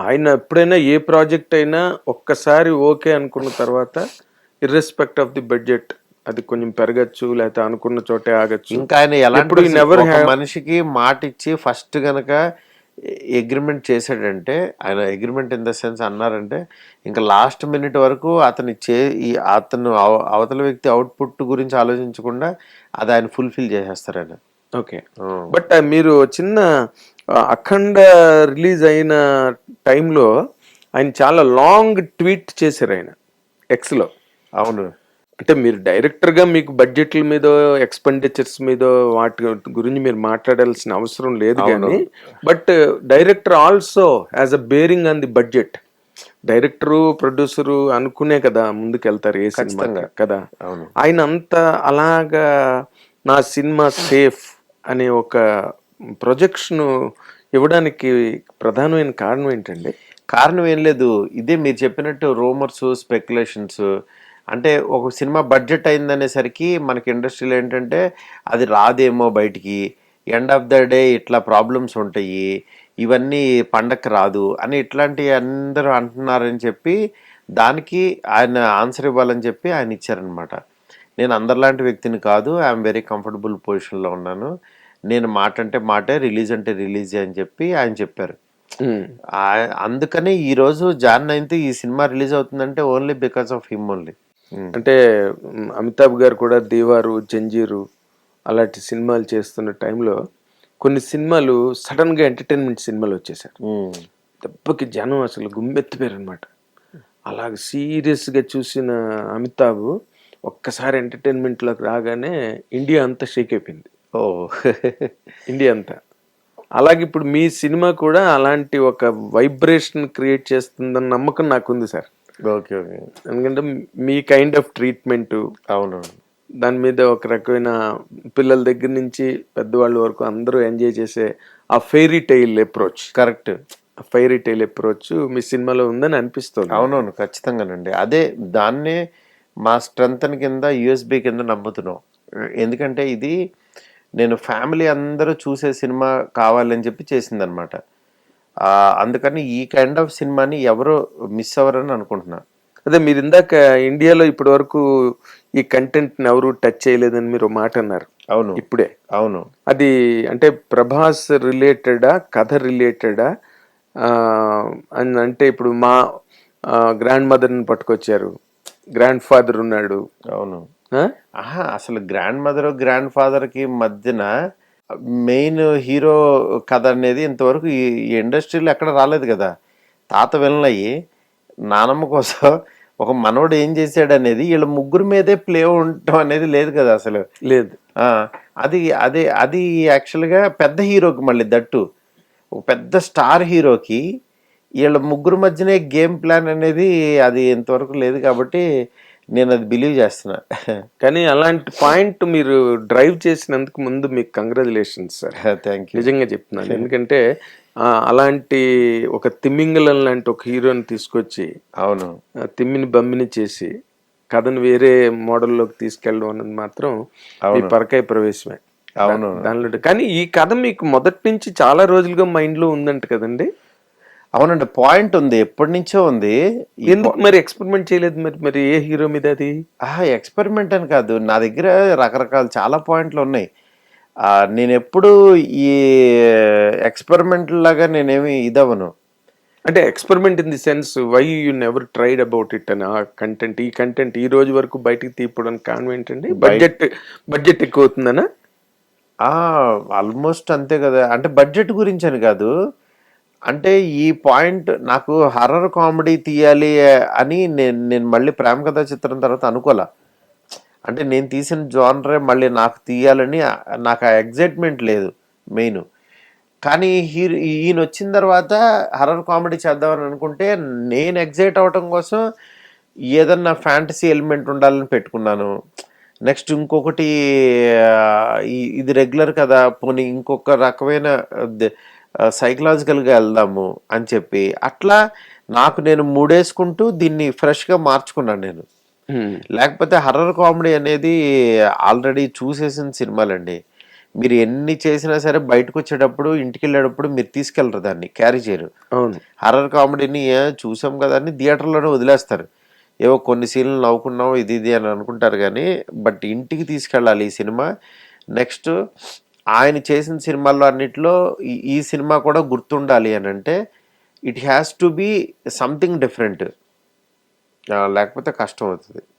ఆయన ఎప్పుడైనా ఏ ప్రాజెక్ట్ అయినా ఒక్కసారి ఓకే అనుకున్న తర్వాత ఇర్రెస్పెక్ట్ ఆఫ్ ది బడ్జెట్ అది కొంచెం పెరగచ్చు, లేకపోతే అనుకున్న చోటే ఆగచ్చు. ఇంకా ఆయన ఎప్పుడు ఎలాంటి ఒక మనిషికి మాట ఇచ్చి ఫస్ట్ గనక అగ్రిమెంట్ చేశాడంటే, ఆయన అగ్రిమెంట్ ఇన్ ద సెన్స్ అన్నారంటే ఇంకా లాస్ట్ మినిట్ వరకు అతను అవతల వ్యక్తి అవుట్పుట్ గురించి ఆలోచించకుండా అది ఆయన ఫుల్ఫిల్ చేసేస్తారు ఆయన. ఓకే. బట్ మీరు చిన్న అఖండ రిలీజ్ అయిన టైంలో ఆయన చాలా లాంగ్ ట్వీట్ చేశారు ఆయన ఎక్స్లో. అవును. అంటే మీరు డైరెక్టర్గా మీకు బడ్జెట్ల మీద ఎక్స్పెండిచర్స్ మీద వాటి గురించి మీరు మాట్లాడాల్సిన అవసరం లేదు, కానీ but director also as a bearing on the budget. Director producer అనుకునే కదా ముందుకెళ్తారు ఏ సినిమా కదా. ఆయన అంత అలాగా నా సినిమా సేఫ్ అనే ఒక ప్రొజెక్షన్ ఇవ్వడానికి ప్రధానమైన కారణం ఏంటండి? కారణం ఏం లేదు, ఇదే మీరు చెప్పినట్టు రూమర్స్, స్పెక్యులేషన్స్. అంటే ఒక సినిమా బడ్జెట్ అయిందనేసరికి మనకి ఇండస్ట్రీలో ఏంటంటే అది రాదేమో బయటికి, ఎండ్ ఆఫ్ ద డే ఇట్లా ప్రాబ్లమ్స్ ఉంటాయి, ఇవన్నీ పండక్కి రాదు అని ఇట్లాంటివి అందరూ అంటున్నారని చెప్పి దానికి ఆయన ఆన్సర్ ఇవ్వాలని చెప్పి ఆయన ఇచ్చారనమాట. నేను అందరిలాంటి వ్యక్తిని కాదు, ఐఎమ్ వెరీ కంఫర్టబుల్ పొజిషన్లో ఉన్నాను, నేను మాట అంటే మాటే, రిలీజ్ అంటే రిలీజే అని చెప్పి ఆయన చెప్పారు. అందుకని ఈరోజు Jan 9th ఈ సినిమా రిలీజ్ అవుతుందంటే only because of him only. అంటే అమితాబ్ గారు కూడా దీవారు, జంజీరు అలాంటి సినిమాలు చేస్తున్న టైంలో కొన్ని సినిమాలు సడన్గా ఎంటర్టైన్మెంట్ సినిమాలు వచ్చేసారు. దెబ్బకి జనం అసలు గుమ్మెత్తిపోయారు అనమాట. అలాగ సీరియస్గా చూసిన అమితాబ్ ఒక్కసారి ఎంటర్టైన్మెంట్లోకి రాగానే ఇండియా అంతా షేక్ అయిపోయింది. ఇండియా అంతా. అలాగే ఇప్పుడు మీ సినిమా కూడా అలాంటి ఒక వైబ్రేషన్ క్రియేట్ చేస్తుందన్న నమ్మకం నాకుంది సార్. Okay okay. ఎందుకంటే మీ కైండ్ ఆఫ్ ట్రీట్మెంట్, అవును, దాని మీద ఒక రకమైన పిల్లల దగ్గర నుంచి పెద్దవాళ్ళ వరకు అందరూ ఎంజాయ్ చేసే ఆ fairy tale approach, correct, fairy tale approach మీ సినిమాలో ఉందని అనిపిస్తుంది. అవునవును, ఖచ్చితంగానండి. అదే దాన్నే మా స్ట్రెంత్ కింద యూఎస్బి కింద నమ్ముతున్నాం. ఎందుకంటే ఇది నేను ఫ్యామిలీ అందరూ చూసే సినిమా కావాలని చెప్పి చేసిందనమాట. అందుకని ఈ కైండ్ ఆఫ్ సినిమాని ఎవరు మిస్ అవ్వరని అనుకుంటున్నా. అదే మీరు ఇందాక ఇండియాలో ఇప్పటి వరకు ఈ కంటెంట్ని ఎవరు టచ్ చేయలేదని మీరు మాట అన్నారు. అవును, ఇప్పుడే. అవును. అది అంటే ప్రభాస్ రిలేటెడా, కథ రిలేటెడా అని అంటే ఇప్పుడు మా గ్రాండ్ మదర్ని పట్టుకొచ్చారు, గ్రాండ్ ఫాదర్ ఉన్నాడు. అవును. అసలు గ్రాండ్ మదర్, గ్రాండ్ ఫాదర్కి మధ్యన మెయిన్ హీరో కథ అనేది ఇంతవరకు ఈ ఇండస్ట్రీలో ఎక్కడ రాలేదు కదా. తాత విలనయ్యి నానమ్మ కోసం ఒక మనవడు ఏం చేశాడు అనేది వీళ్ళ ముగ్గురు మీదే ప్లే ఉండటం అనేది లేదు కదా, అసలు లేదు. అది యాక్చువల్గా పెద్ద హీరోకి, మళ్ళీ దట్టు ఒక పెద్ద స్టార్ హీరోకి వీళ్ళ ముగ్గురు మధ్యనే గేమ్ ప్లాన్ అనేది అది ఇంతవరకు లేదు. కాబట్టి నేను అది బిలీవ్ చేస్తున్నా. కానీ అలాంటి పాయింట్ మీరు డ్రైవ్ చేసినందుకు ముందు మీకు కంగ్రాచులేషన్స్ సార్. థ్యాంక్ యూ, నిజంగా చెప్తున్నాను. ఎందుకంటే అలాంటి ఒక తిమ్మింగలం లాంటి ఒక హీరోని తీసుకొచ్చి, అవును, తిమ్మిని బమ్మిని చేసి కథను వేరే మోడల్లోకి తీసుకెళ్ళడం అన్నది మాత్రం మీ పరకాయ ప్రవేశమే. అవును, దానిలో. కానీ ఈ కథ మీకు మొదటి నుంచి చాలా రోజులుగా మైండ్లో ఉందంట కదండి? అవునండి, పాయింట్ ఉంది, ఎప్పటి నుంచో ఉంది. ఎందుకు మరి ఎక్స్పెరిమెంట్ చేయలేదు? మరి ఏ హీరో మీద అది? ఎక్స్పెరిమెంట్ అని కాదు, నా దగ్గర రకరకాల చాలా పాయింట్లు ఉన్నాయి. నేను ఎప్పుడు ఈ ఎక్స్పెరిమెంట్ లాగా నేనేమి ఇదవను. అంటే experiment in the sense why you never tried about it అని. ఆ కంటెంట్, ఈ కంటెంట్ ఈ రోజు వరకు బయటికి తీయడానికి కారణం ఏంటండి? బడ్జెట్ ఎక్కువ అవుతుందనా? ఆల్మోస్ట్ అంతే కదా. అంటే బడ్జెట్ గురించి అని కాదు, అంటే ఈ పాయింట్ నాకు హర్రర్ కామెడీ తీయాలి అని నేను మళ్ళీ ప్రేమ కథా చిత్రం తర్వాత అనుకోలే. అంటే నేను తీసిన జానరే మళ్ళీ నాకు తీయాలని నాకు ఆ ఎగ్జైట్మెంట్ లేదు మెయిన్. కానీ ఈయన వచ్చిన తర్వాత హర్రర్ కామెడీ చేద్దామని అనుకుంటే నేను ఎగ్జైట్ అవ్వటం కోసం ఏదన్నా ఫ్యాంటసీ ఎలిమెంట్ ఉండాలని పెట్టుకున్నాను. నెక్స్ట్ ఇంకొకటి ఇది రెగ్యులర్ కదా, పోనీ ఇంకొక రకమైన సైకలాజికల్గా వెళ్దాము అని చెప్పి అట్లా నాకు నేను మూడేసుకుంటూ దీన్ని ఫ్రెష్గా మార్చుకున్నాను నేను. లేకపోతే హర్రర్ కామెడీ అనేది ఆల్రెడీ చూసేసిన సినిమాలండి. మీరు ఎన్ని చేసినా సరే బయటకు వచ్చేటప్పుడు ఇంటికి వెళ్ళేటప్పుడు మీరు తీసుకెళ్ళరు, దాన్ని క్యారీ చేయరు. అవును. హర్రర్ కామెడీని చూసాం కదా అని థియేటర్లోనే వదిలేస్తారు. ఏవో కొన్ని సీన్లు నవ్వుకున్నాం ఇది ఇది అని అనుకుంటారు కానీ బట్ ఇంటికి తీసుకెళ్ళాలి ఈ సినిమా. నెక్స్ట్ ఆయన చేసిన సినిమాల్లో అన్నిట్లో ఈ సినిమా కూడా గుర్తుండాలి అని అంటే it has to be something different, లేకపోతే కష్టం అవుతుంది.